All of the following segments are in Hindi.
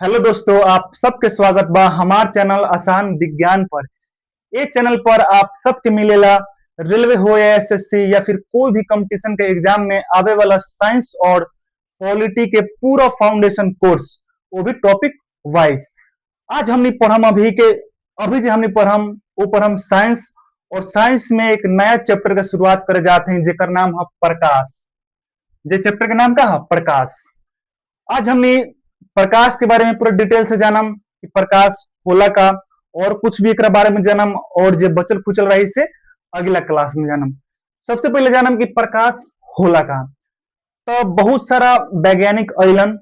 हेलो दोस्तों, आप सबके स्वागत बा हमार चैनल आसान विज्ञान पर। ये चैनल पर आप सबके मिलेला रेलवे हो या एसएससी या फिर कोई भी कंपटीशन के एग्जाम में आवे वाला साइंस और पॉलिटी के पूरा फाउंडेशन कोर्स, वो भी टॉपिक वाइज। आज हमने पढ़म अभी जो हमने पढ़म वो पढ़म साइंस। और साइंस में एक नया चैप्टर का शुरुआत करे जाते हैं जेकर नाम है प्रकाश। जे चैप्टर का नाम का है प्रकाश। आज हमने प्रकाश के बारे में पूरा डिटेल से जानम कि प्रकाश होला का, और कुछ भी एक बारे में जानम, और जो बचल खुचल रही से अगला क्लास में जानम। सबसे पहले जानम कि प्रकाश होला का। तो बहुत सारा वैज्ञानिक अइलन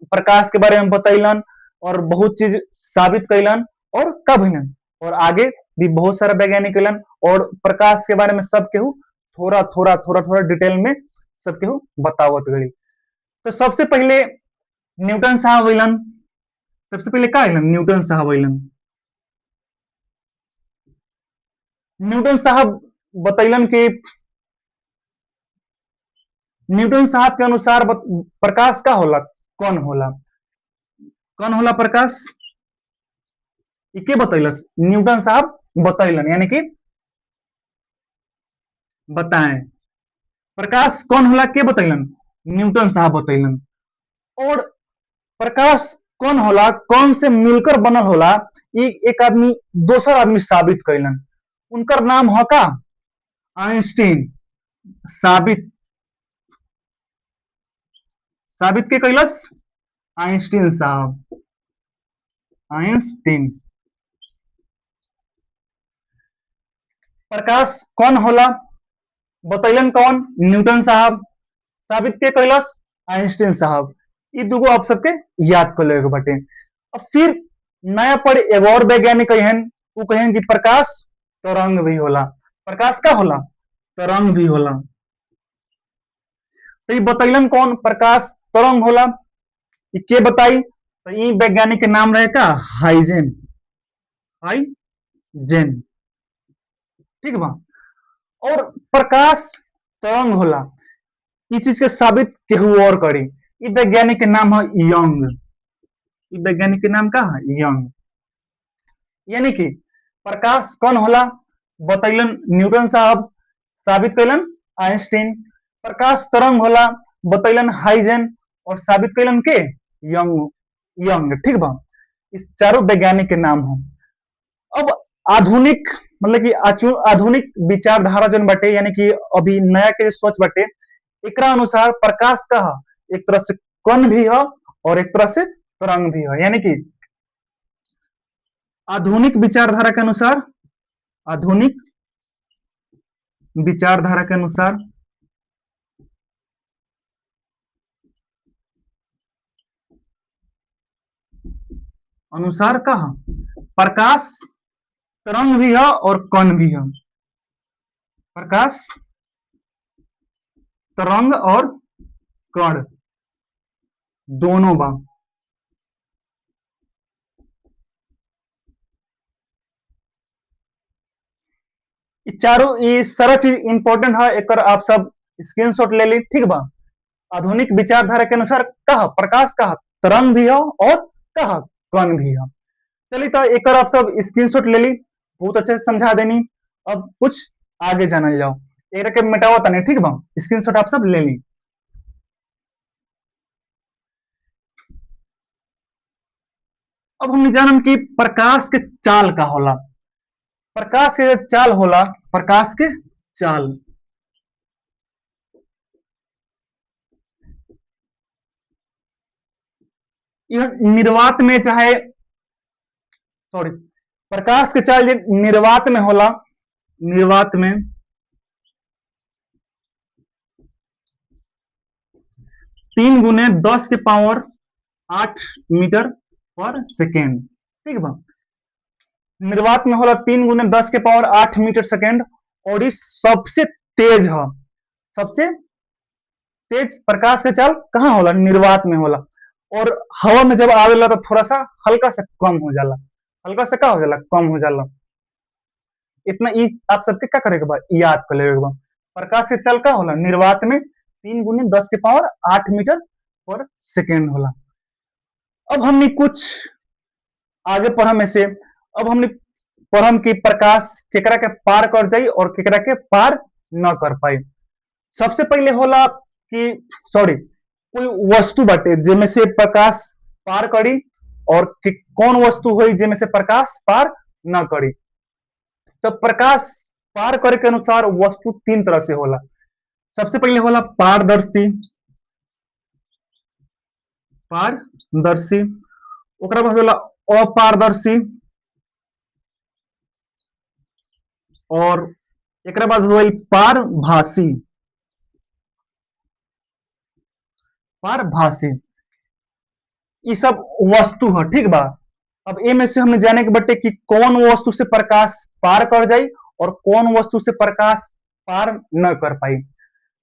प्रकाश के बारे में बतैलन और बहुत चीज साबित कैलन और कब हिलन, और आगे भी बहुत सारा वैज्ञानिक अइलन और प्रकाश के बारे में सब केहू थोड़ा थोड़ा थोड़ा थोड़ा डिटेल में सब केहू बतावत गई। तो सबसे पहले न्यूटन साहब अइलन। सबसे पहले का अइलन? न्यूटन साहब अइलन। न्यूटन साहब बतैलन कि न्यूटन साहब के अनुसार प्रकाश का होला, कौन होला, कौन होला प्रकाश, ये के बतैलस? न्यूटन साहब बतैलन, यानी कि बताएं प्रकाश कौन होला, के बतैलन? न्यूटन साहब बतैलन। और प्रकाश कौन होला, कौन से मिलकर बनल होला, ये एक आदमी दोसर आदमी साबित कैलन। उनकर नाम है का? आइंस्टीन। साबित साबित के कैलस? आइंस्टीन साहब। आइंस्टीन। प्रकाश कौन होला बतैलन कौन? न्यूटन साहब। साबित के कैलस? आइंस्टीन साहब। ये दुगो आप सबके याद कर लेगे बटे। अब फिर नया पर एगो और वैज्ञानिक कहन, वो कहन कि प्रकाश तरंग भी होला। प्रकाश का होला? तरंग भी होला। तो ये बतैलन कौन? प्रकाश तरंग होला। ये के बताई? तो ये वैज्ञानिक के नाम रहे का? हाइजेन। हाइजेन, ठीक बा। और प्रकाश तरंग होला, इस चीज के साबित केहू और करी। इस वैज्ञानिक के नाम है यंग। इस वैज्ञानिक के नाम का है? यंग। यानी कि प्रकाश कौन होला बतैलन न्यूटन साहब, साबित कैलन आइंस्टीन। प्रकाश तरंग होला बतैलन हाइजेन, और साबित कैलन के? यंग। यंग, ठीक बा। इस चारों वैज्ञानिक के नाम है। अब आधुनिक मतलब कि आधुनिक विचारधारा जन बटे, यानी कि अभी नया के सोच बटे, एकरा अनुसार प्रकाश का एक तरह से कण भी है और एक तरह से तरंग भी है। यानी कि आधुनिक विचारधारा के अनुसार, आधुनिक विचारधारा के अनुसार अनुसार का प्रकाश तरंग भी है और कण भी है। प्रकाश तरंग और कण दोनों बा। चारों ये सारा चीज इंपॉर्टेंट है, एक आप सब स्क्रीनशॉट ले ली, ठीक बा। आधुनिक विचारधारा के अनुसार कहा प्रकाश का तरंग भी है और कहा कण भी है। चलिए तो एक आप सब स्क्रीनशॉट ले ली, बहुत अच्छे से समझा देनी। अब कुछ आगे जानल जाओ, एक के मिटाओ तने, ठीक बा। स्क्रीनशॉट आप सब ले ली। अब हम जानम कि प्रकाश के चाल का होला। प्रकाश के चाल होला, प्रकाश के चाल यह निर्वात में चाहे सॉरी प्रकाश के चाल निर्वात में होला। निर्वात में 3 × 10⁸ मीटर पर सेकेंड, ठीक बा। निर्वात में होला 3 × 10⁸ मीटर सेकेंड। और इस सबसे तेज है, सबसे तेज प्रकाश के चाल कहाँ होला? निर्वात में होला। और हवा में जब आवेला तो थोड़ा सा हल्का सा कम हो जाला। हल्का सा का हो जाला? कम हो जाला। इतना आप सबके क्या करेगा बा? याद कर लेगा। प्रकाश के चाल का होला? निर्वात में 3 × 10⁸ मीटर पर सेकेंड होला। अब हमने कुछ आगे पढ़म ऐसे, अब हमने पढ़म कि प्रकाश केकरा के पार कर जाई और केकरा के पार न कर पाई। सबसे पहले होला कि सॉरी, कोई वस्तु बाटे जेमे से प्रकाश पार करी और कि कौन वस्तु हुई जेमे से प्रकाश पार न करी। तो प्रकाश पार करे के अनुसार वस्तु तीन तरह से होला। सबसे पहले होला पारदर्शी, पारदर्शी, ओकरा बाद होला अपारदर्शी और एकरा बाद होल पारभासी। पारभासी ये सब वस्तु है, ठीक बा। अब ए में से हमने जाने के बटे कि कौन वस्तु से प्रकाश पार कर जाई और कौन वस्तु से प्रकाश पार न कर पाई।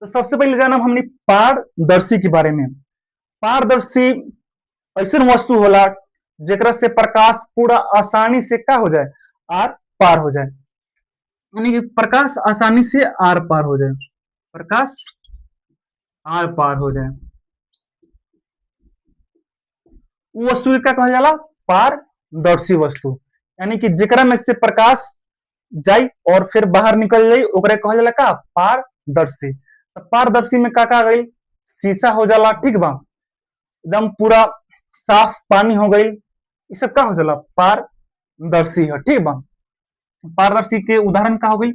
तो सबसे पहले जानब हमने पारदर्शी के बारे में। पारदर्शी ऐसा वस्तु होला जेकरा से प्रकाश पूरा आसानी से का हो जाए, आर पार हो जाए, यानी कि प्रकाश आसानी से आर पार हो जाए, प्रकाश आर पार हो जाए। वो वस्तु के क्या कहा जाला, पारदर्शी वस्तु, यानी कि जेकरा में से प्रकाश जाई और फिर बाहर निकल जाई ओकरे कहल जाला का, पारदर्शी। तो पारदर्शी में का गई, शीशा हो जाला, ठीक बा, एकदम पूरा साफ पानी हो गई, ये सब का हो जाला, पारदर्शी है, ठीक बा। पारदर्शी के उदाहरण का हो गई,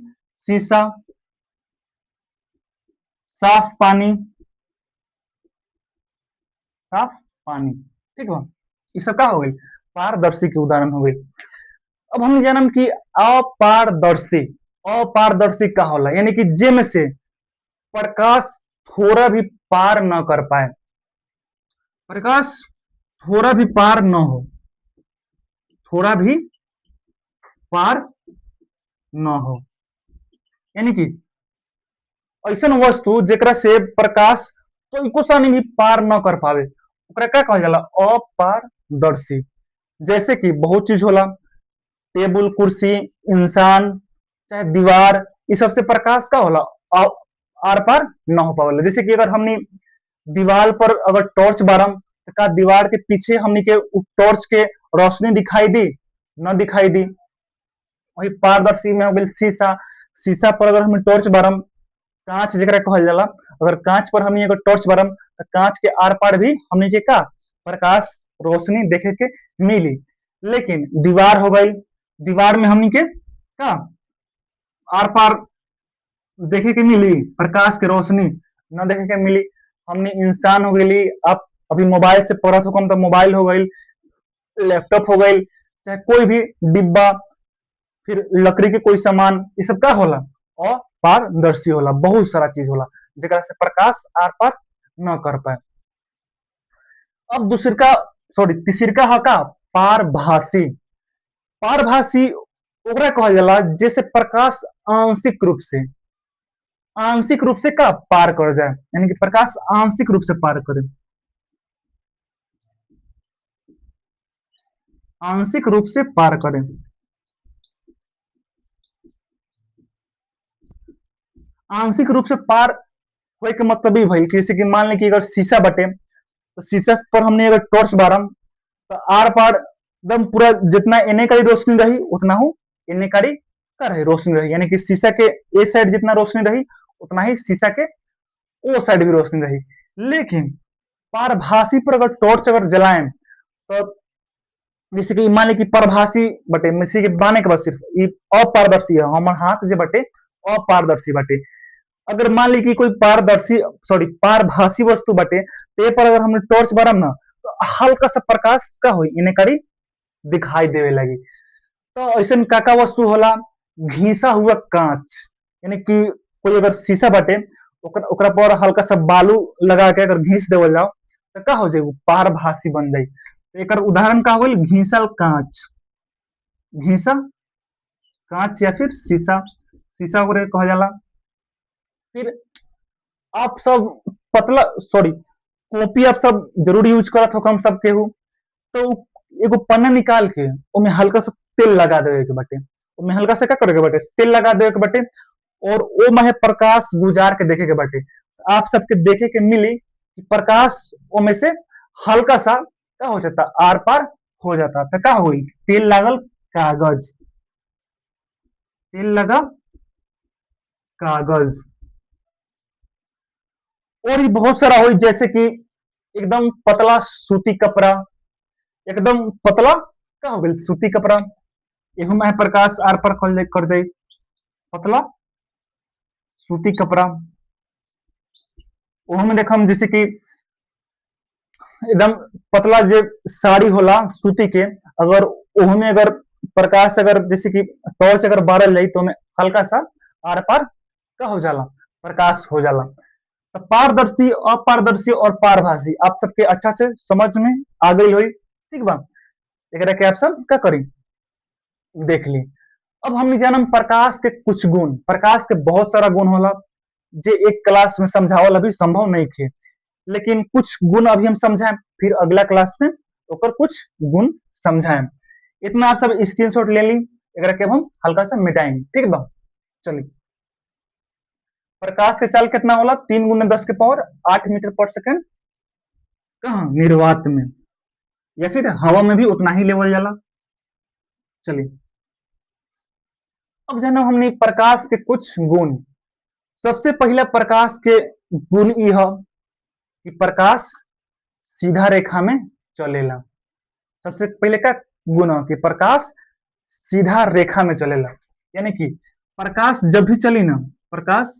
शीशा, साफ पानी, साफ पानी, ठीक बा, ये सब का हो गई, पारदर्शी के उदाहरण हो गई। अब हमने जानम कि अपारदर्शी, अपारदर्शी का होला, यानी कि जे में से प्रकाश थोड़ा भी पार न कर पाए, प्रकाश थोड़ा भी पार न हो, थोड़ा भी पार न हो, यानी कि ऐसा वस्तु जेकरा से प्रकाश तो इको सानी भी पार न कर पावे, ओकरा क्या कहल जाला, अपारदर्शी। जैसे कि बहुत चीज होला, टेबल कुर्सी, इंसान, चाहे दीवार, इस सबसे प्रकाश का होला, आर पार न हो पावेला। जैसे कि अगर हमने दीवार पर अगर टॉर्च बारम तो का दीवार के पीछे हमने के टॉर्च के रोशनी दिखाई दी, न दिखाई दी। वही पारदर्शी में हो गई शीशा, शीशा पर अगर हमें टॉर्च बारम, कांच जरा कहल जाला, अगर कांच पर हमने अगर टॉर्च बारम तो कांच के आर पार भी हमने के का, प्रकाश रोशनी देखे के मिली। लेकिन दीवार हो गई, दीवार में हमने के का आर पार देखे के मिली, प्रकाश के रोशनी न देखे के मिली। हमने इंसान हो गई, अब अभी मोबाइल से पढ़त हो कम तो मोबाइल हो गई, लैपटॉप हो गई, चाहे कोई भी डिब्बा, फिर लकड़ी के कोई सामान, ये सब का होला, अपारदर्शी होला। बहुत सारा चीज होला जेकरा से प्रकाश आर पार न कर पाए। अब दूसर का सॉरी तीसर का का पारभासी। पारभासी ओकरा कहल जाला जैसे प्रकाश आंशिक रूप से का पार कर जाए, यानी कि प्रकाश आंशिक रूप से पार करे, आंशिक रूप से पार करे। आंशिक रूप से पार होए के मतलब ही भाई, जैसे कि मान लें कि अगर शीशा बटे तो शीशा पर हमने अगर टॉर्च बारम तो आर पार एकदम पूरा जितना एने का रोशनी रही उतना हो एने का रही रोशनी रही, यानी कि शीशा के ए साइड जितना रोशनी रही उतना ही शीशा के ओ साइड भी रोशनी रही। लेकिन पारभासी पर अगर टॉर्च अगर जलाएं तो जैसे कि मान ली कि पारभासी बटे मिसी के बाने के बाद सिर्फ ये अपारदर्शी है, हमारे हाथ जे बटे अपारदर्शी बटे। अगर मान ली कि कोई पारदर्शी सॉरी पारभासी वस्तु बटे ते पर अगर हमने टॉर्च बारम ना तो हल्का सा प्रकाश का हो इन्हें करी दिखाई देवे लगी। तो ऐसा काका वस्तु होला, घीसा हुआ कांच, यानी कि कोई अगर शीशा बटे ओकरा पर हल्का सा बालू लगा के अगर घीस देवल जाओ तो का हो जाए, वो पारभासी बन जाए। तो एक उदाहरण का होल घीसल कांच, घीसा कांच या फिर शीशा, शीशा को कहा जाला। फिर आप सब पतला सॉरी कॉपी आप सब जरूर यूज करत हो हम सब केहू, तो एगो पन्ना निकाल के उमें हल्का सा तेल लगा देवे के बटे, उमें हल्का सा क्या करे के बटे, तेल लगा देवे के बटे और ओ में प्रकाश गुजार के देखे के बटे। आप सबके देखे के मिली कि प्रकाश ओमे से हल्का सा का हो जाता, आर पार हो जाता। तो का हुई, तेल लागल कागज, तेल लगा कागज। और भी बहुत सारा हुई, जैसे कि एकदम पतला सूती कपड़ा, एकदम पतला का हो गई सूती कपड़ा। एहू में है प्रकाश आर पार कर दे, पतला सूती कपड़ा। ओहू में देखम जैसे कि एकदम पतला जे साड़ी होला सूती के, अगर ओहू में अगर प्रकाश अगर जैसे कि टॉर्च अगर बारल जाई तो ओमे हल्का सा आर पार का हो जाला, प्रकाश हो जाला। तो पारदर्शी, अपारदर्शी और पारभासी आप सबके अच्छा से समझ में आ गई हुई, ठीक बा। एकरा के आप सब का करी, देख ली। अब हम जानम प्रकाश के कुछ गुण। प्रकाश के बहुत सारा गुण होला, जे एक क्लास में समझावल अभी संभव नहीं थे, लेकिन कुछ गुण अभी हम समझाएं, फिर अगला क्लास में ओकर कुछ गुण समझाएं। इतना आप सब स्क्रीनशॉट ले ली, एकरा के अब हम हल्का सा मिटाएंगे, ठीक बा। चलिए, प्रकाश के चाल कितना होला, 3 × 10⁻⁸ कहाँ, निर्वात में, या फिर हवा में भी उतना ही लेवल जाला। चलिए, अब जाना हमने प्रकाश के कुछ गुण। सबसे पहला प्रकाश के गुण यह कि प्रकाश सीधा रेखा में चलेला। सबसे पहले का गुण है कि प्रकाश सीधा रेखा में चलेला, यानी कि प्रकाश जब भी चली ना, प्रकाश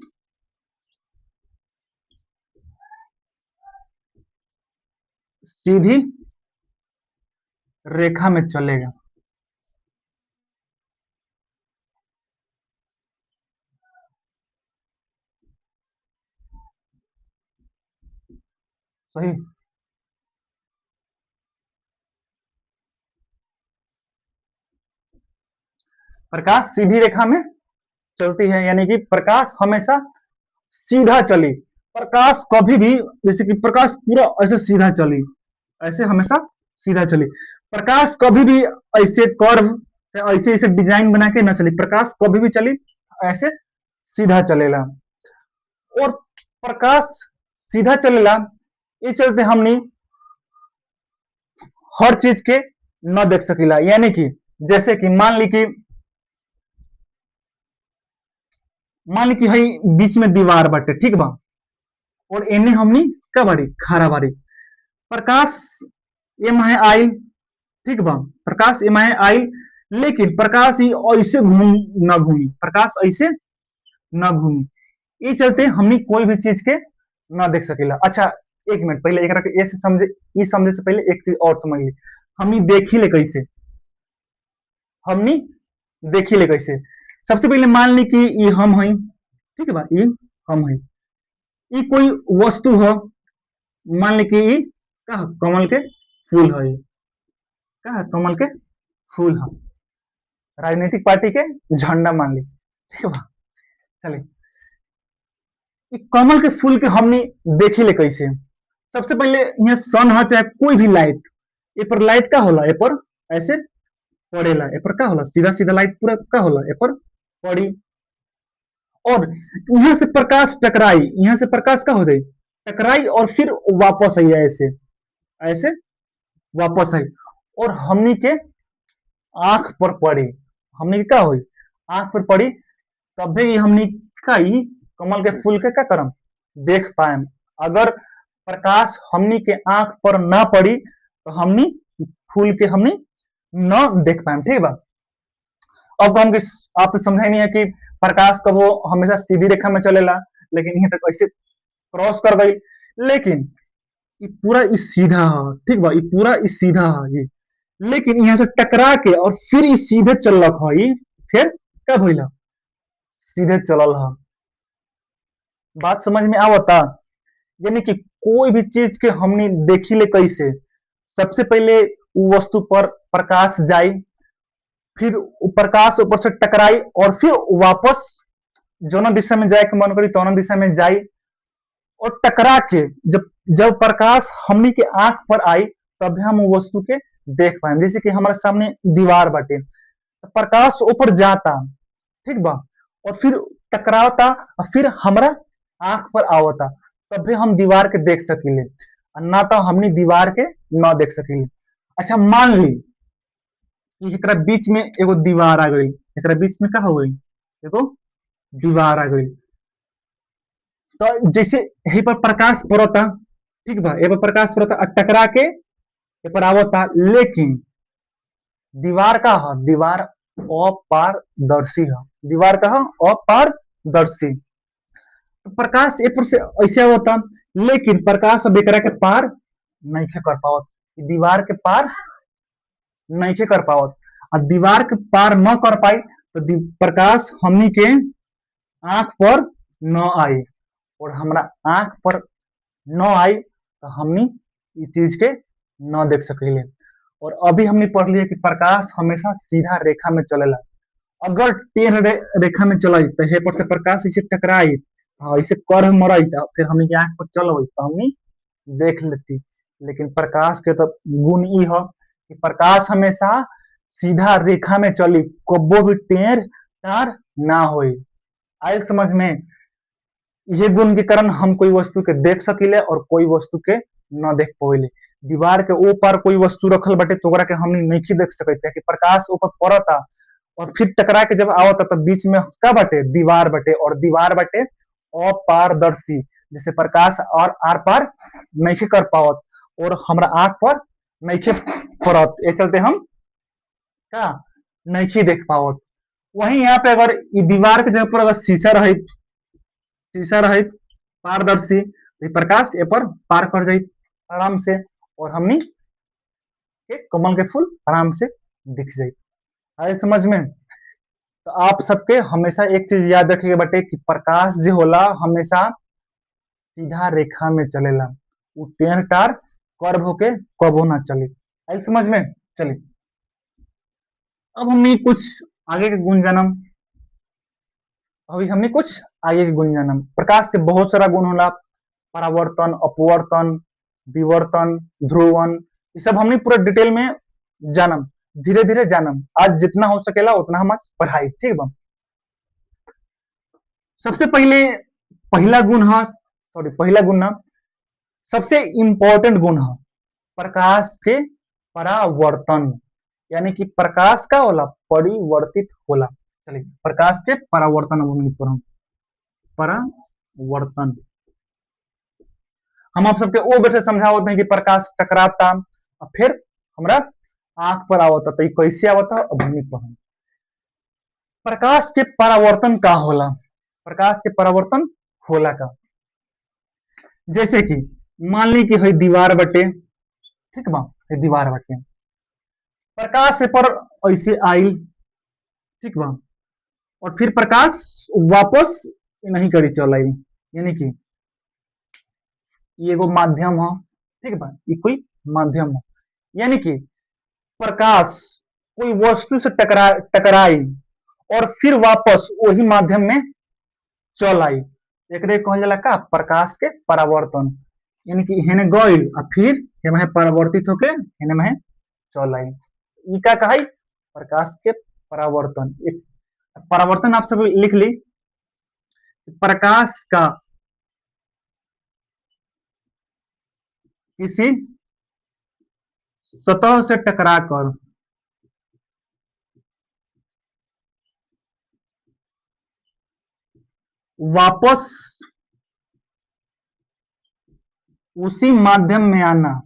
सीधी रेखा में चलेगा। सही, प्रकाश सीधी रेखा में चलती है, यानी कि प्रकाश हमेशा सीधा चली। प्रकाश कभी भी, जैसे कि प्रकाश पूरा ऐसे सीधा चली, ऐसे हमेशा सीधा चली। प्रकाश कभी भी ऐसे कर्व, ऐसे ऐसे डिजाइन बना के न चली। प्रकाश कभी भी चली ऐसे सीधा चलेला। और प्रकाश सीधा चलेला, ये चलते हमनी हर चीज के न देख सकीला। यानी कि जैसे कि मान ली कि हई बीच में दीवार बाटे, ठीक बा, और एने हमनी का बाड़ी, खारा बाड़ी। प्रकाश ये माहे आइल, ठीक बा, प्रकाश ये माहे आइल, लेकिन प्रकाश ही ऐसे न घूमी, प्रकाश ऐसे न घूमी। ये चलते हमनी कोई भी चीज के ना देख सकेला। अच्छा, एक मिनट पहले एकरा के ऐसे समझे, ये समझे से पहले एक चीज और समझ ली। हमनी देखी ले कैसे, हमनी देखी ले कैसे। सबसे पहले मान ली कि ये हम हई, ठीक है बा, ये हम हई, ये कोई वस्तु हो। मान ली कि ये का कमल के फूल है, का कमल के फूल है, राजनीतिक पार्टी के झंडा मान ली, ठीक है बा। चलिए, कमल के फूल के हमने देखी ले कैसे। सबसे पहले यहाँ सन है चाहे कोई भी लाइट, ए पर लाइट का होला, ए पर ऐसे पड़ेला, ए पर का होला, सीधा सीधा लाइट पूरा का होला, ए पर पड़ी। और यहाँ से प्रकाश टकराई, यहाँ से प्रकाश का हो जाए, टकराई और फिर वापस आई, ऐसे ऐसे वापस आई, और हमनी के आंख पर पड़ी। हमनी के का हुई, आंख पर पड़ी, तभी हमनी का ई कमल के फूल के का करम, देख पाए। अगर प्रकाश हमनी के आंख पर ना पड़ी तो हमनी फूल के हमनी न देख पाए, ठीक बा। अब हम आपको समझे नहीं है कि प्रकाश कब वो हमेशा सीधी रेखा में चलेला, लेकिन यहाँ तक ऐसे क्रॉस कर गई, लेकिन ये पूरा इस सीधा है, ठीक बा, ये पूरा इस सीधा है ये, लेकिन यहाँ से टकरा के और फिर ये सीधे चलक है, ये फिर कब हुई, सीधे चलल है। बात समझ में आवता, यानी कि कोई भी चीज के हमने देखी ले कैसे। सबसे पहले वो वस्तु पर प्रकाश जाई, फिर प्रकाश ऊपर से टकराई, और फिर वापस जोना दिशा में जाए के मन करी तोना दिशा में जाई, और टकरा के जब जब प्रकाश हमनी के आंख पर आई, तब हम वो वस्तु के देख पाए। जैसे कि हमारे सामने दीवार बाटे, प्रकाश ऊपर जाता, ठीक बा, और फिर टकरावता, और फिर हमरा आंख पर आवता, तब भी हम दीवार के देख सकीले। ना तो हमनी दीवार के न देख सकीले। अच्छा मान ली कि एकरा बीच में एगो दीवार आ गई, एकरा बीच में का हो गई, एगो दीवार आ गई। तो जैसे यही पर प्रकाश पड़ता, ठीक बा, ए पर प्रकाश पड़ता और टकरा के ए पर आवता, लेकिन दीवार का ह, दीवार अपारदर्शी है, दीवार का ह अपारदर्शी। तो प्रकाश ए पर से ऐसे होता, लेकिन प्रकाश अब एकरा के पार नहीं कर पावत, दीवार के पार नहीं कर पावत। अब दीवार के पार न कर पाई तो प्रकाश हमनी के आंख पर न आई, और हमरा आंख पर न आई तो हमनी इस चीज के न देख सकेले। और अभी हमने पढ़ लिया कि प्रकाश हमेशा सीधा रेखा में चलेला, अगर टेढ़ रेखा में चलाई तो हे पर से प्रकाश इसे टकराई, इसे कर मरई तो फिर हमनी के आंख पर चल तो हमनी देख लेती। लेकिन प्रकाश के तो गुण ई है कि प्रकाश हमेशा सीधा रेखा में चली, कब्बो भी टेढ़ टार ना होई। आयल समझ में? ये गुण के कारण हम कोई वस्तु के देख सकीले और कोई वस्तु के न देख पाइले। दीवार के ऊपर कोई वस्तु रखल बाटे तो ओकरा के हमनी नहीं देख सकते कि प्रकाश ऊपर पड़ता और फिर टकरा के जब आवता तो बीच में का बाटे, दीवार बाटे, और दीवार बाटे अपारदर्शी, जैसे प्रकाश और आर पार नहीं कर पावत और हमरा आंख पर नहीं पड़त, ये चलते हम का नहीं देख पावत। वहीं यहाँ पे अगर दीवार के जगह पर अगर शीशा रहित पारदर्शी तो प्रकाश ए पर पार कर जाई आराम से, और हमनी के कमल के फूल आराम से दिख जाई। आए समझ में? तो आप सबके हमेशा एक चीज याद रखिए बटे कि प्रकाश जो होला हमेशा सीधा रेखा में चलेला, वो टेढ़ टार कर्व होके कबो ना चले। आए समझ में? चलिए अब हमने कुछ आगे के गुण जानम। अभी हमने कुछ आगे के गुण जानम। प्रकाश के बहुत सारा गुण होला, परावर्तन, अपवर्तन, विवर्तन, ध्रुवन, ये सब हमने पूरा डिटेल में जानम, धीरे धीरे जानम। आज जितना हो सकेला उतना हम आज पढ़ाई, ठीक बा। सबसे पहले पहला गुण है, सॉरी पहला गुण ना, सबसे इंपॉर्टेंट गुण है प्रकाश के परावर्तन, यानी कि प्रकाश का होला परिवर्तित होला। चलिए प्रकाश के परावर्तन परावर्तन हम आप सबके ओ बेर से समझावत हैं कि प्रकाश टकराता और फिर हमरा आंख पर आवता, तो कैसे आवता अब हमने पढ़ा। प्रकाश के परावर्तन का होला, प्रकाश के परावर्तन होला का, जैसे कि मान ली कि है दीवार बटे, ठीक बा, है दीवार बटे, प्रकाश पर ऐसे आइल, ठीक बा, और फिर प्रकाश वापस नहीं करी चल आई, यानी कि ये एगो माध्यम है, ठीक बा, ये कोई माध्यम है, यानी कि प्रकाश कोई वस्तु से टकराई और फिर वापस वही माध्यम में चल आई, एक कहल जाला का प्रकाश के परावर्तन, यानी कि हेने गइल और फिर हेमे परावर्तित होके हेने में चल आई, ये का कहाई प्रकाश के परावर्तन। एक परावर्तन आप सब लिख ली, प्रकाश का किसी सतह से टकराकर वापस उसी माध्यम में आना,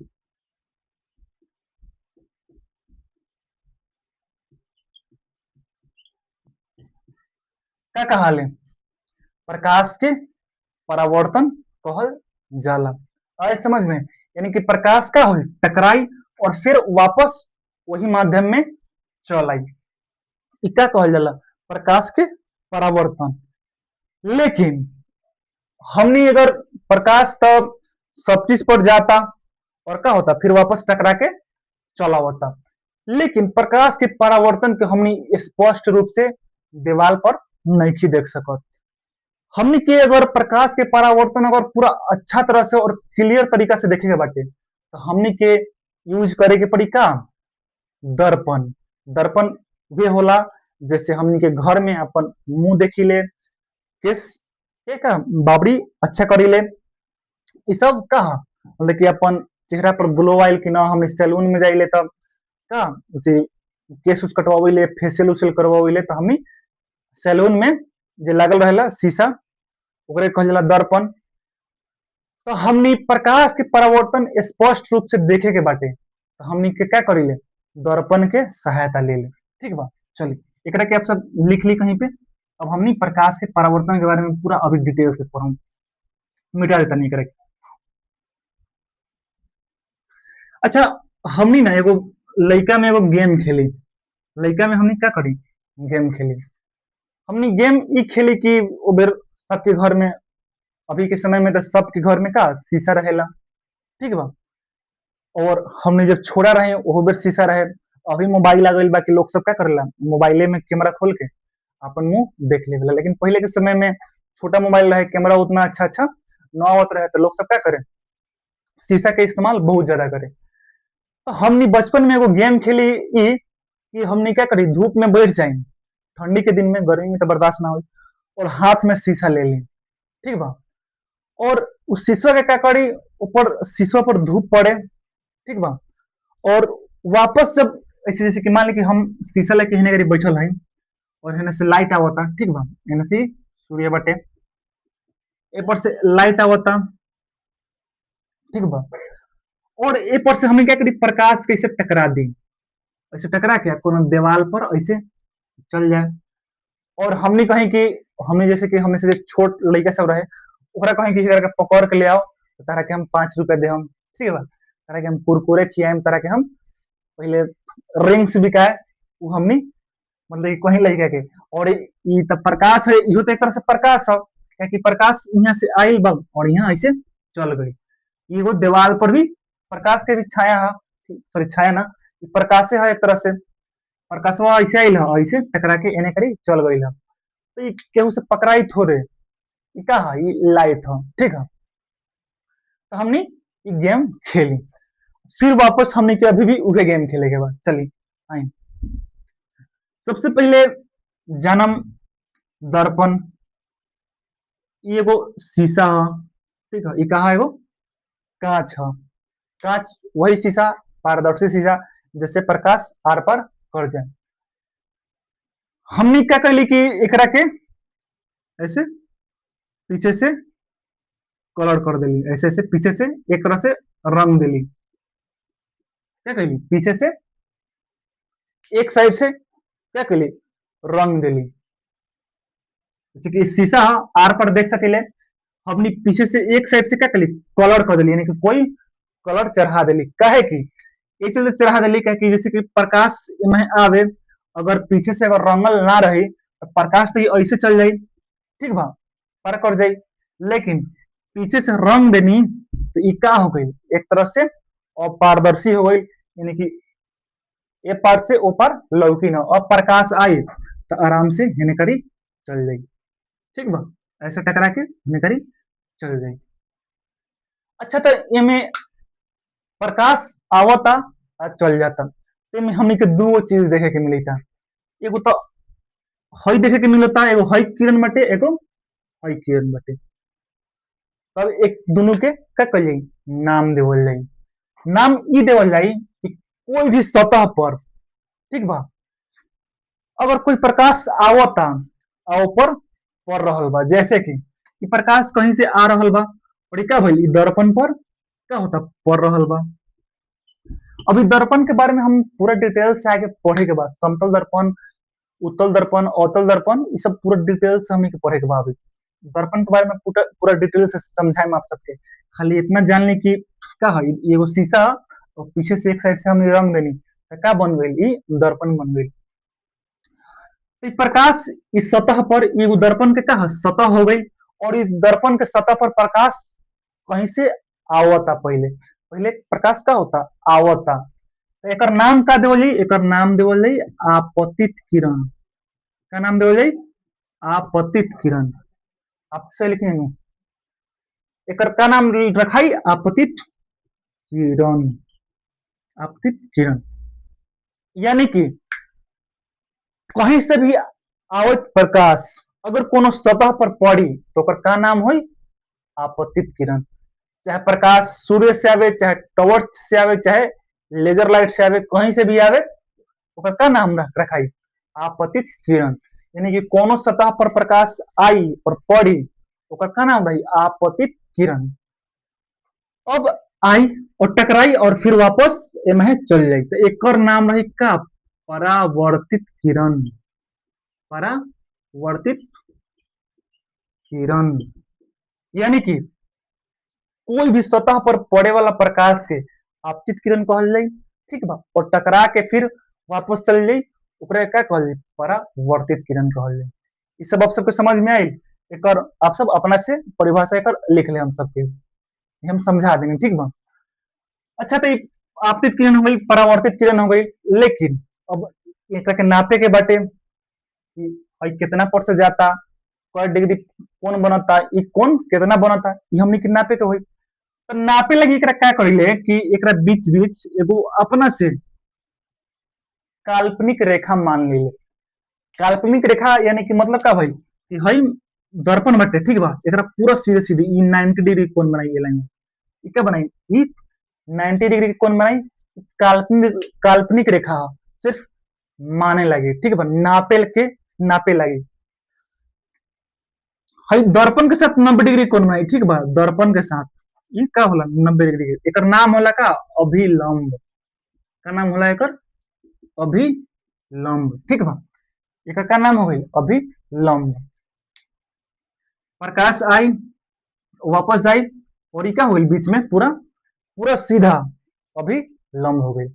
क्या कहा ले प्रकाश के परावर्तन कहल जाला। आए समझ में? यानी कि प्रकाश का हो टकराई और फिर वापस वही माध्यम में चल आई, क्या कहल जाला प्रकाश के परावर्तन। लेकिन हमने अगर प्रकाश तब सब चीज पर जाता और क्या होता फिर वापस टकरा के चला होता, लेकिन प्रकाश के परावर्तन के हमने स्पष्ट रूप से दीवार पर नहीं देख सकत। हमने के अगर प्रकाश के परावर्तन अगर पूरा अच्छा तरह से और क्लियर तरीका से देखेगा बाटे तो हमने के यूज करे के पड़ी का दर्पण। दर्पण वे होला जैसे हमने के घर में अपन मुंह देखी ले, किस के का बाबरी अच्छा करी ले, ये सब का मतलब कि अपन चेहरा पर ग्लो आयल कि ना, हम सैलून में जाइले तब का जे केस उस कटवाइले, फेशियल उशियल करवाइले, तो हमनी सैलून में जे लागल रहेला शीशा, ओकरे कहल जाला दर्पण। तो हमनी प्रकाश के परावर्तन स्पष्ट रूप से देखे के बाटे, तो हमनी के क्या करीले, दर्पण के सहायता ले ले। ठीक बा, चलिए एकरा के आप सब लिख ली कहीं पे। अब हमनी प्रकाश के परावर्तन के बारे में पूरा अभी डिटेल से पढ़म, मिटा देता नहीं करे। अच्छा, हमनी ना एगो लइका में एगो गेम खेली, लइका में हमनी क्या करी, गेम खेली। हमनी गेम ई खेली कि ओ बेर सबके घर में, अभी के समय में तो सबके घर में का शीशा रहेला। ठीक बा, और हमने जब छोड़ा रहे ओहो बेर शीशा रहे। अभी मोबाइल आ गइल बा कि लोग सब क्या करेला, मोबाइले में कैमरा खोल के अपन मुंह देख लेवेला। लेकिन पहले के समय में छोटा मोबाइल रहे, कैमरा उतना अच्छा अच्छा ना आवत रहे, तो लोग सब क्या करे, शीशा के इस्तेमाल बहुत ज्यादा करे। तो हमनी बचपन में एगो गेम खेली ई कि हमनी क्या करी, धूप में बैठ जाए, ठंडी के दिन में, गर्मी में तो बर्दाश्त ना हो, और हाथ में शीशा ले ली। ठीक बा, और उस शीशा के क्या करी, ऊपर शीशा पर धूप पड़े। ठीक बा, और वापस जब ऐसे जैसे कि मान ली कि हम शीशा लेके हिने करी बैठल है, और हिने से लाइट आवता। ठीक बा, हिने से सूर्य बटे, ऊपर से लाइट आवता। ठीक बा, और ए पर से हमने क्या करी, प्रकाश कैसे टकरा दी, ऐसे टकरा के कोनो दीवार पर ऐसे चल जाए। और हमने कहीं कि हमने जैसे कि हमने से छोट लड़का सब रहे, ओकरा कहीं किसी तरह के पकड़ के ले आओ, तो तारा के हम 5 रुपए दे हम। ठीक है, तारा के हम कुरकुरे खियाएम, तारा के हम पहले रिंग्स बिकाए, वो हमनी मतलब कि कहीं लड़का के। और ई तब प्रकाश है, इहो तो एक तरह से प्रकाश है, क्या कि प्रकाश यहाँ से आयल बा और यहाँ ऐसे चल गई। एगो दीवार पर भी प्रकाश के भी छाया है, सॉरी छाया ना, प्रकाश है एक तरह से। प्रकाशवा ऐसे आयल है, ऐसे टकरा के एने करी चल गई है, तो ये केहू से पकड़ाई थोड़े, ये का है, ये लाइट है। ठीक है, तो हमने ये गेम खेली। फिर वापस हमने के अभी भी उहे गेम खेले के बाद चली आई। सबसे पहले जन्म, दर्पण, ये एगो शीशा है। ठीक है, ये कहा एगो कांच है। कांच वही शीशा, पारदर्शी शीशा, जैसे प्रकाश आर पार कर जाए। हमने क्या कहली कि एकरा के ऐसे पीछे से कलर कर देली, ऐसे ऐसे पीछे से एक तरह से रंग देली। क्या कहली, पीछे से एक साइड से क्या कहली, रंग देली। जैसे कि शीशा आर पर देख सकेले, हमने पीछे से एक साइड से क्या कहली, कलर कर देली, यानी कि कोई कलर चढ़ा देली। काहे कि ये चीज चढ़ा देली, कहे कि जैसे कि प्रकाश में आवे, अगर पीछे से अगर रंगल ना रही तो प्रकाश तो ऐसे चल जाई। ठीक बा, पर कर जाई। लेकिन पीछे से रंग देनी तो ये क्या हो गई, एक तरह से अपारदर्शी हो गई, यानी कि ये पार से ऊपर लौकी ना, अब प्रकाश आई तो आराम से हेने करी चल जाई। ठीक बा, ऐसे टकरा के हेने करी चल जाई। अच्छा, तो ये प्रकाश आवता और चल जाता, तो हमनी के दो चीज देखे के मिली था। एगो तो हई देखे के मिलता, एगो हई किरण बटे, एगो हई किरण बटे। तब एक दोनों के क्या कल जाई, नाम देवल जाई। नाम ई देवल जाई कि कोई भी सतह पर, ठीक बा, अगर कोई प्रकाश आवता आ ऊपर पड़ रहल बा, जैसे कि ई प्रकाश कहीं से आ रहल बा और ई का भइल, ई दर्पण पर क्या होता, पड़ रहल बा। अभी दर्पण के बारे में हम पूरा डिटेल से आगे पढ़े के बाद, समतल दर्पण, उत्तल दर्पण, अवतल दर्पण, ये सब पूरा डिटेल से हमें पढ़े के बाद दर्पण के बारे में पूरा पूरा डिटेल से समझाए आप सबके। खाली इतना जान ली कि का है, एगो शीशा और पीछे से एक साइड से हमने रंग देनी, तो का बन गई, दर्पण बन गई। तो प्रकाश इस सतह पर, ये दर्पण के का सतह हो गई, और इस दर्पण के सतह पर प्रकाश कहीं से आवता, पहले पहले प्रकाश का होता, आवता। तो एक नाम का देवल जाई, एक नाम देवल जाई आपतित किरण। का नाम देवल जाई, आपतित किरण। आपसे लिखेंगे, एक का नाम रखाई, आपतित किरण। आपतित किरण, यानी कि कहीं से भी आवत प्रकाश अगर कोनो सतह पर पड़ी तो ओकर का नाम होई, आपतित किरण। चाहे प्रकाश सूर्य से आवे, चाहे टॉर्च से आवे, चाहे लेजर लाइट से आवे, कहीं से भी आवे, ओकर का नाम रखाई? आपतित किरण। यानी कि कोनो सतह पर प्रकाश आई और पड़ी, ओकर का नाम रही? आपतित किरण। अब आई और टकराई और फिर वापस एमे चल जाई, तो एकर नाम रही का? परावर्तित किरण। परावर्तित किरण। यानी कि कोई भी सतह पर पड़े वाला प्रकाश के आपतित किरण कहल जाई, ठीक बा, और टकरा के फिर वापस चल जाई, ओकरे का कहल जाई? परावर्तित किरण कहल जाई। ई सब आप सबके समझ में आइल? एकर आप सब अपना से परिभाषा एकर लिख ले, हम सबके हम समझा देंगे, ठीक बा। अच्छा, तो आपतित किरण हो गई, परावर्तित किरण हो गई, लेकिन अब एकरा के नापे के बाटे कि भाई कितना पर से जाता, क डिग्री कोण बनता, ई कोण कितना बनता, ई हमनी के नापे के होई। तो नापे लगी एकरा क्या करिले कि एकरा बीच बीच एगो अपना से काल्पनिक रेखा मान लीले। काल्पनिक रेखा यानी कि मतलब का भाई कि हई दर्पण बाटे, ठीक बा, एकरा पूरा सीधे सीधे ई 90 डिग्री कोण बनाई ये लाइन, ई क्या बनाई? ई 90 डिग्री कोण बनाई। काल्पनिक रेखा सिर्फ माने लगे, ठीक बा, नापे लगे। हई दर्पण के साथ 90 डिग्री कोण बनाई, ठीक बा, दर्पण के साथ ये का होला 90 डिग्री के, एकर नाम होला का? अभिलंब। का नाम होला एकर? अभिलंब, ठीक बा। एकर का नाम हो गई? अभिलंब। प्रकाश आई, वापस जाई, और क्या हो गई? बीच में पूरा पूरा सीधा अभिलंब हो गई।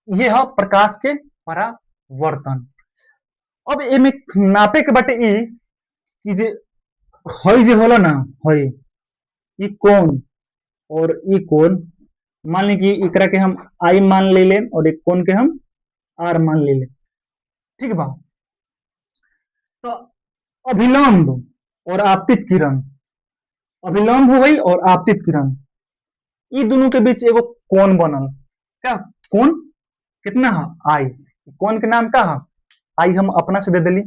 ये है प्रकाश के परावर्तन। अब एमे नापे के बाटे ई कि जे हई जे होला ना, हई ई कोण और ई कोण, मान ली कि एकरा के हम आई मान ले ले और एक कोण के हम आर मान ले ले, ठीक बा। तो अभिलंब और आपतित किरण, अभिलंब हो गई और आपतित किरण, ई दोनों के बीच एगो कोण बनल। क्या कोण? कितना है? आई। कोण के नाम का है? आई, हम अपना से दे दिली।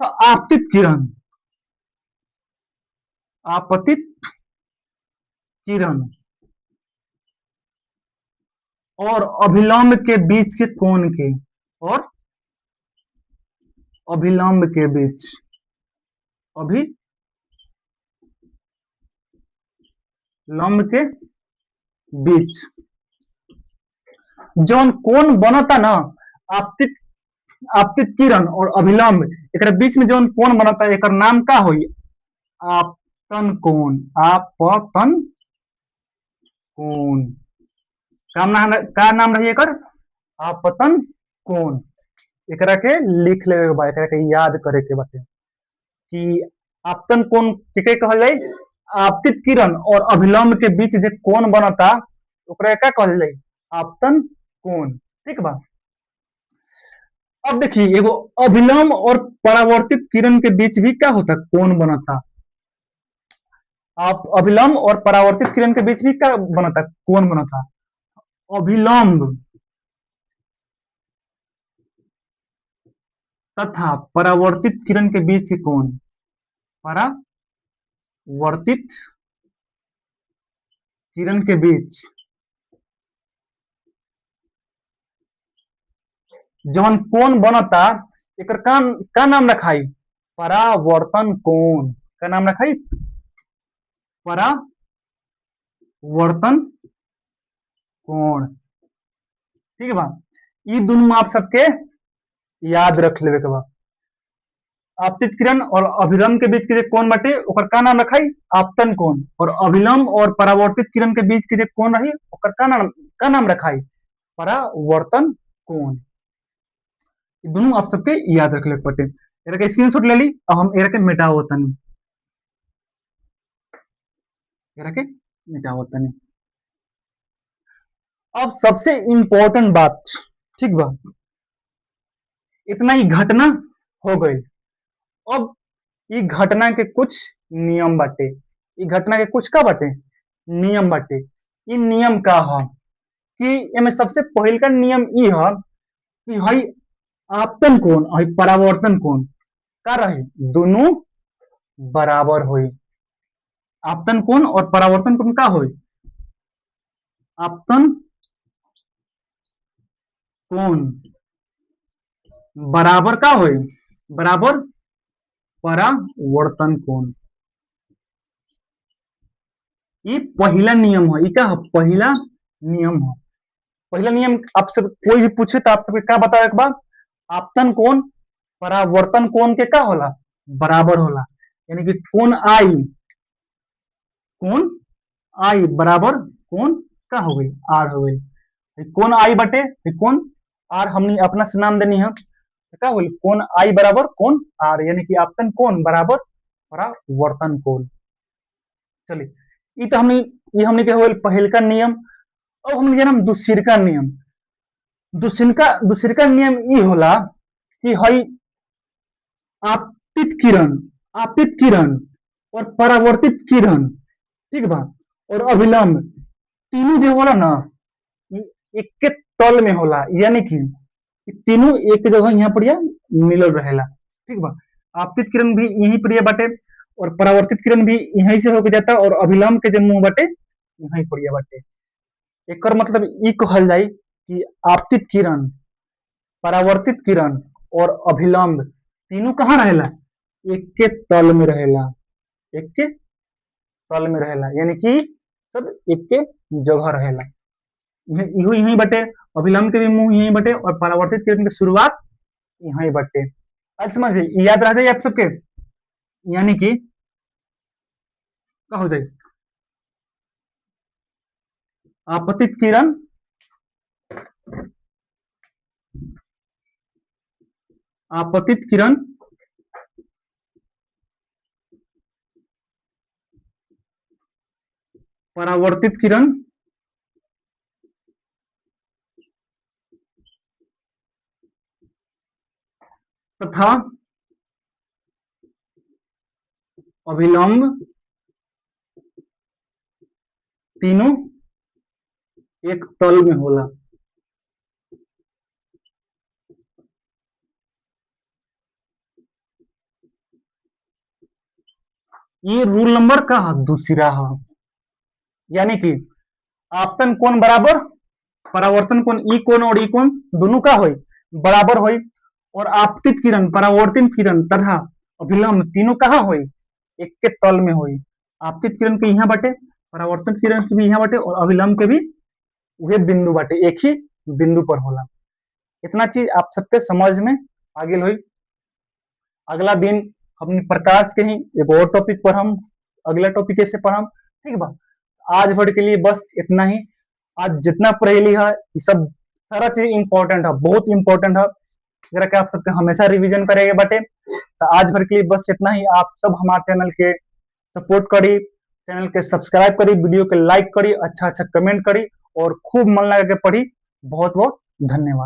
तो आपतित किरण, आपतित किरण और अभिलंब के बीच के कोण के, और अभिलंब के बीच, अभिलंब के बीच जौन कोण बनता ना, आपतित आपतित किरण और अभिलंब, एक बीच में जौन कोण बनता, एक नाम का होई? आपतन कोण। आपतन कोण का नाम रही एकर? आपतन कोण। एकरा के लिख लेवे के बा, एकरा के याद करे के बाटे कि आपतन कोण केके कहल जाई? आपतित किरण और अभिलंब के बीच जे कोण बनता, ओकरा का कहल जाई? आपतन कोण, ठीक बा। अब देखिए, एगो अभिलंब और परावर्तित किरण के बीच भी क्या होता? कोण बनता। आप अभिलंब और परावर्तित किरण के बीच भी क्या बनता? कोण बनता। अभिलंब तथा परावर्तित किरण के बीच की कोण, परावर्तित किरण के बीच जवन कोण बनता, एकर का नाम रखाई? परावर्तन कोण। का नाम रखाई? परावर्तन कोण, ठीक बा। ई दोनों आप सबके याद रख लेवे के बा। आपतित किरण और अभिलंब के बीच के जे कोण बाटे, ओकर का नाम रखाई? आपतन कोण। और अभिलंब और परावर्तित किरण के बीच के जे कोण रही, ओकर का नाम रखाई? परावर्तन कोण। दोनों आप सबके याद रख ले पटे। एरा के स्क्रीनशॉट ले ली, अब हम एरा के मिटाओ तनी, एरा के मिटाओ तनी। अब सबसे इंपॉर्टेंट बात, ठीक बा, इतना ही घटना हो गई। अब ई घटना के कुछ नियम बाटे, ई घटना के कुछ का बाटे? नियम बाटे। ई नियम का है कि एमे सबसे पहल का नियम ई है कि हई आपतन कोण और परावर्तन कोण का रही? दोनों बराबर होई। आपतन कोण और परावर्तन कोण का होई? आपतन कोण बराबर का होई? बराबर परावर्तन कोण। ये पहला नियम है। ये क्या है? पहला नियम है। पहला नियम आपसे कोई भी पूछे तो आप सबके क्या बताओ एक बार? आपतन कोण परावर्तन कोण के का होला? बराबर होला। यानी कि कोण आई बराबर कोण का हो गई? आर हो गई। कोण आई बटे कोण आर हमने अपना से नाम देनी है। तो क्या होगी? कोण आई बराबर कोण आर, यानी कि आपतन कोण बराबर परावर्तन कोण। चलिए, ये हमने क्या होगा? पहल का नियम। अब हमने जाना दूसर का नियम। दूसर का नियम ये होला कि हई आपतित किरण, आपतित किरण और परावर्तित किरण, ठीक बा, और अभिलंब तीनों जो होला ना, एक के तल में होला। यानी कि तीनों एक जगह यहाँ पर मिलल रहेला, ठीक बा। आपतित किरण भी यहीं पर बाटे और परावर्तित किरण भी यहीं से होके जाता और अभिलंब के जो मुंह बाटे यहीं पर बाटे। एक मतलब ई कहल जाए कि आपतित किरण, परावर्तित किरण और अभिलंब तीनों कहाँ रहेला? एक के तल में रहेला, एक के तल में रहेला, यानी कि सब एक के जगह रहेला। इहो यहीं बटे, अभिलंब के भी मुंह यहीं बटे और परावर्तित किरण की शुरुआत यहीं बटे। आज समझ गए? याद रह जाए आप सबके। यानी कि क्या हो जाए? आपतित किरण, आपतित किरण परावर्तित किरण तथा अभिलंब तीनों एक तल में होला। ये रूल नंबर का दूसरा है। यानी कि आपतन कोण बराबर परावर्तन कोण, ई कोण और ई कोण दोनों का होई? बराबर होई। और आपतित किरण, परावर्तित किरण तथा अभिलंब तीनों कहाँ होई? एक के तल में होई। आपतित किरण के यहाँ बटे, परावर्तन किरण के भी यहाँ बटे और अभिलंब के भी वही बिंदु बटे, एक ही बिंदु पर होला। इतना चीज आप सबके समझ में आ गेल होई। अगला दिन अपनी प्रकाश के ही एक और टॉपिक पर हम अगला टॉपिक कैसे पढ़म, ठीक बा। आज भर के लिए बस इतना ही। आज जितना पढ़ेली है ये सब सारा चीज इंपॉर्टेंट है, बहुत इंपॉर्टेंट है। जरा कि आप सबके हमेशा रिवीजन करेंगे बटे। तो आज भर के लिए बस इतना ही। आप सब हमारे चैनल के सपोर्ट करी, चैनल के सब्सक्राइब करी, वीडियो के लाइक करी, अच्छा अच्छा कमेंट करी और खूब मन लगा के पढ़ी। बहुत बहुत धन्यवाद।